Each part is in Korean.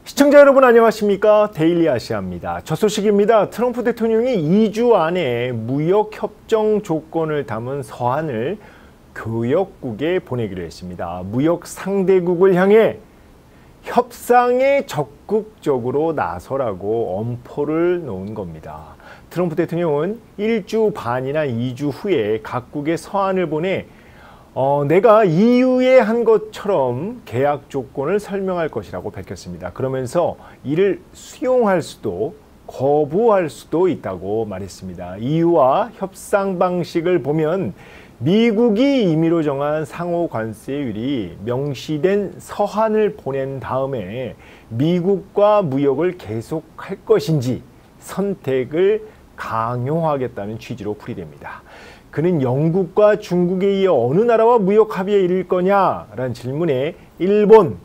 시청자 여러분 안녕하십니까? 데일리 아시아입니다. 첫 소식입니다. 트럼프 대통령이 2주 안에 무역협정 조건을 담은 서한을 교역국에 보내기로 했습니다. 무역 상대국을 향해 협상에 적극적으로 나서라고 엄포를 놓은 겁니다. 트럼프 대통령은 1주 반이나 2주 후에 각국에 서한을 보내 내가 EU에 한 것처럼 계약 조건을 설명할 것이라고 밝혔습니다. 그러면서 이를 수용할 수도 거부할 수도 있다고 말했습니다. EU와 협상 방식을 보면 미국이 임의로 정한 상호 관세율이 명시된 서한을 보낸 다음에 미국과 무역을 계속할 것인지 선택을 강요하겠다는 취지로 풀이됩니다. 그는 영국과 중국에 이어 어느 나라와 무역 합의에 이를 거냐라는 질문에 일본,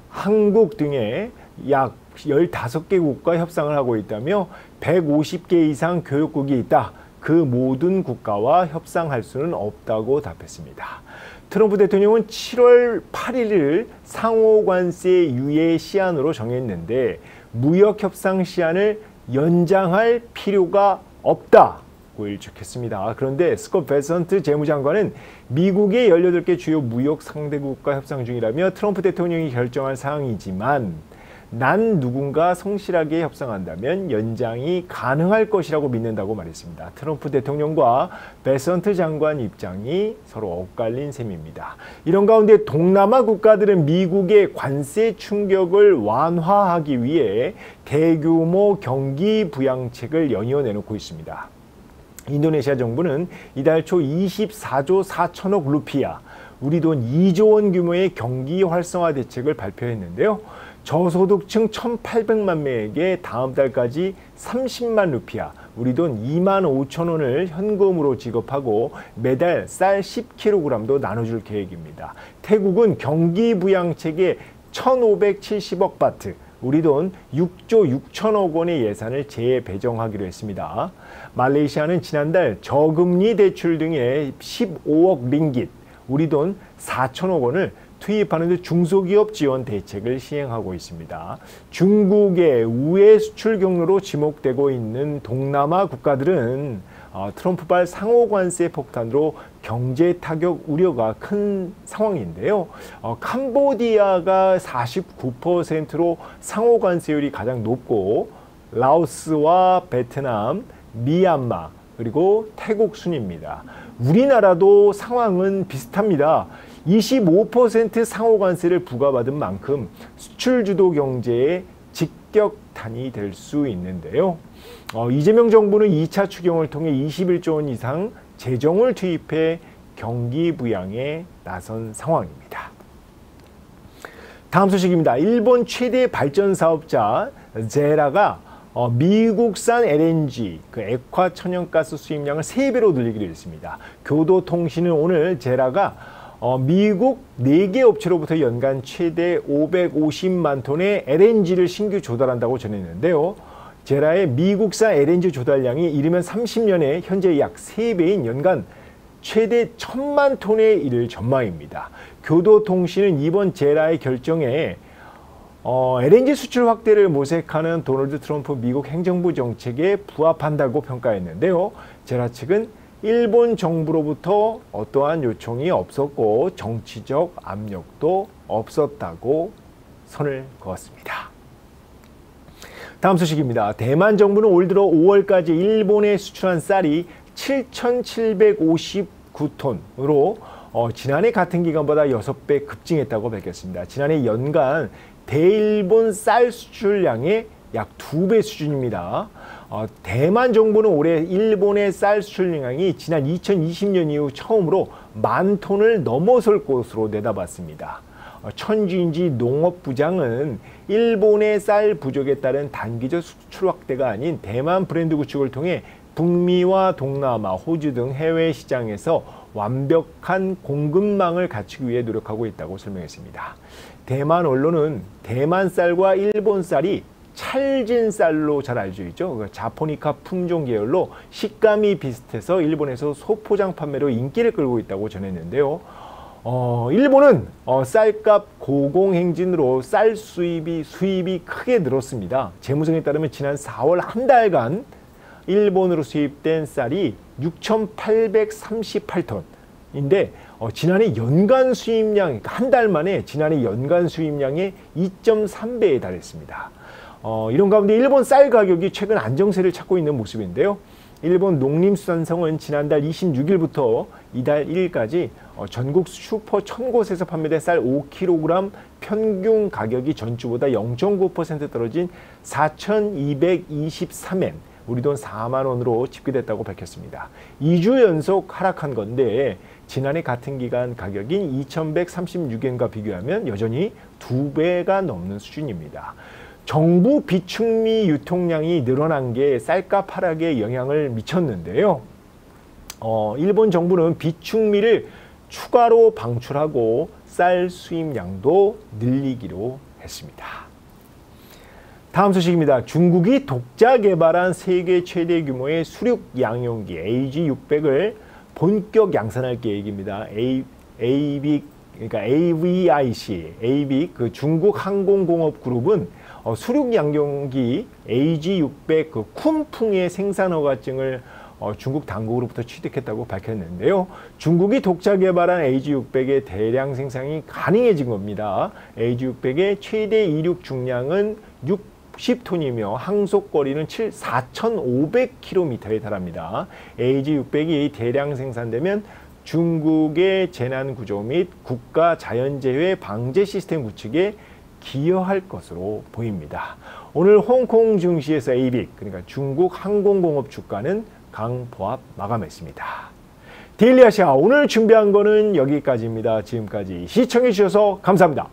한국 등의 약 15개국과 협상을 하고 있다며 150개 이상 교역국이 있다. 그 모든 국가와 협상할 수는 없다고 답했습니다. 트럼프 대통령은 7월 8일을 상호관세 유예 시한으로 정했는데 무역협상 시한을 연장할 필요가 없다. 고 일축했습니다. 그런데 스콧 베선트 재무장관은 미국의 18개 주요 무역 상대국과 협상 중이라며 트럼프 대통령이 결정할 사항이지만 난 누군가 성실하게 협상한다면 연장이 가능할 것이라고 믿는다고 말했습니다. 트럼프 대통령과 베선트 장관 입장이 서로 엇갈린 셈입니다. 이런 가운데 동남아 국가들은 미국의 관세 충격을 완화하기 위해 대규모 경기 부양책을 연이어 내놓고 있습니다. 인도네시아 정부는 이달 초 24조 4천억 루피아, 우리 돈 2조 원 규모의 경기 활성화 대책을 발표했는데요. 저소득층 1,800만 명에게 다음 달까지 30만 루피아, 우리 돈 2만 5천 원을 현금으로 지급하고 매달 쌀 10kg도 나눠줄 계획입니다. 태국은 경기 부양책에 1,570억 바트, 우리 돈 6조 6천억 원의 예산을 재배정하기로 했습니다. 말레이시아는 지난달 저금리 대출 등의 15억 링깃, 우리 돈 4천억 원을 투입하는 데 중소기업 지원 대책을 시행하고 있습니다. 중국의 우회 수출 경로로 지목되고 있는 동남아 국가들은 트럼프발 상호관세 폭탄으로 경제 타격 우려가 큰 상황인데요. 캄보디아가 49%로 상호관세율이 가장 높고 라오스와 베트남, 미얀마 그리고 태국 순입니다. 우리나라도 상황은 비슷합니다. 25% 상호관세를 부과받은 만큼 수출주도 경제의 직격탄이 될 수 있는데요. 이재명 정부는 2차 추경을 통해 21조 원 이상 재정을 투입해 경기 부양에 나선 상황입니다. 다음 소식입니다. 일본 최대 발전 사업자 제라가 미국산 LNG, 액화 천연가스 수입량을 3배로 늘리기로 했습니다. 교도통신은 오늘 제라가 미국 4개 업체로부터 연간 최대 550만 톤의 LNG를 신규 조달한다고 전했는데요. 제라의 미국산 LNG 조달량이 이르면 30년에 현재 약 3배인 연간 최대 1,000만 톤에 이를 전망입니다. 교도통신은 이번 제라의 결정에 LNG 수출 확대를 모색하는 도널드 트럼프 미국 행정부 정책에 부합한다고 평가했는데요. 제라 측은 일본 정부로부터 어떠한 요청이 없었고 정치적 압력도 없었다고 선을 그었습니다. 다음 소식입니다. 대만 정부는 올 들어 5월까지 일본에 수출한 쌀이 7,759톤으로 지난해 같은 기간보다 6배 급증했다고 밝혔습니다. 지난해 연간 대일본 쌀 수출량의 약 2배 수준입니다. 대만 정부는 올해 일본의 쌀 수출량이 지난 2020년 이후 처음으로 10,000톤을 넘어설 것으로 내다봤습니다. 천주인지 농업부장은 일본의 쌀 부족에 따른 단기적 수출 확대가 아닌 대만 브랜드 구축을 통해 북미와 동남아, 호주 등 해외 시장에서 완벽한 공급망을 갖추기 위해 노력하고 있다고 설명했습니다. 대만 언론은 대만 쌀과 일본 쌀이 찰진 쌀로 잘 알려져 있죠. 자포니카 품종 계열로 식감이 비슷해서 일본에서 소포장 판매로 인기를 끌고 있다고 전했는데요. 일본은 쌀값 고공행진으로 쌀 수입이 크게 늘었습니다. 재무성에 따르면 지난 4월 한 달간 일본으로 수입된 쌀이 6,838톤인데 지난해 연간 수입량, 한 달 만에 지난해 연간 수입량의 2.3배에 달했습니다. 이런 가운데 일본 쌀 가격이 최근 안정세를 찾고 있는 모습인데요. 일본 농림수산성은 지난달 26일부터 이달 1일까지 전국 슈퍼 1000곳에서 판매된 쌀 5kg 평균 가격이 전주보다 0.9% 떨어진 4,223엔, 우리 돈 4만 원으로 집계됐다고 밝혔습니다. 2주 연속 하락한 건데 지난해 같은 기간 가격인 2,136엔과 비교하면 여전히 2배가 넘는 수준입니다. 정부 비축미 유통량이 늘어난 게 쌀값 하락에 영향을 미쳤는데요. 일본 정부는 비축미를 추가로 방출하고 쌀 수입량도 늘리기로 했습니다. 다음 소식입니다. 중국이 독자 개발한 세계 최대 규모의 수륙 양용기 AG600을 본격 양산할 계획입니다. 그러니까 AVIC, 그 중국 항공공업 그룹은 수륙 양용기 AG600 그 쿤풍의 생산 허가증을 중국 당국으로부터 취득했다고 밝혔는데요. 중국이 독자 개발한 AG600의 대량 생산이 가능해진 겁니다. AG600의 최대 이륙 중량은 60톤이며 항속거리는 4,500km에 달합니다. AG600이 대량 생산되면 중국의 재난구조 및 국가 자연재해 방제 시스템 구축에 기여할 것으로 보입니다. 오늘 홍콩 증시에서 ABIC, 그러니까 중국 항공공업 주가는 강보합 마감했습니다. 데일리 아시아 오늘 준비한 거는 여기까지입니다. 지금까지 시청해 주셔서 감사합니다.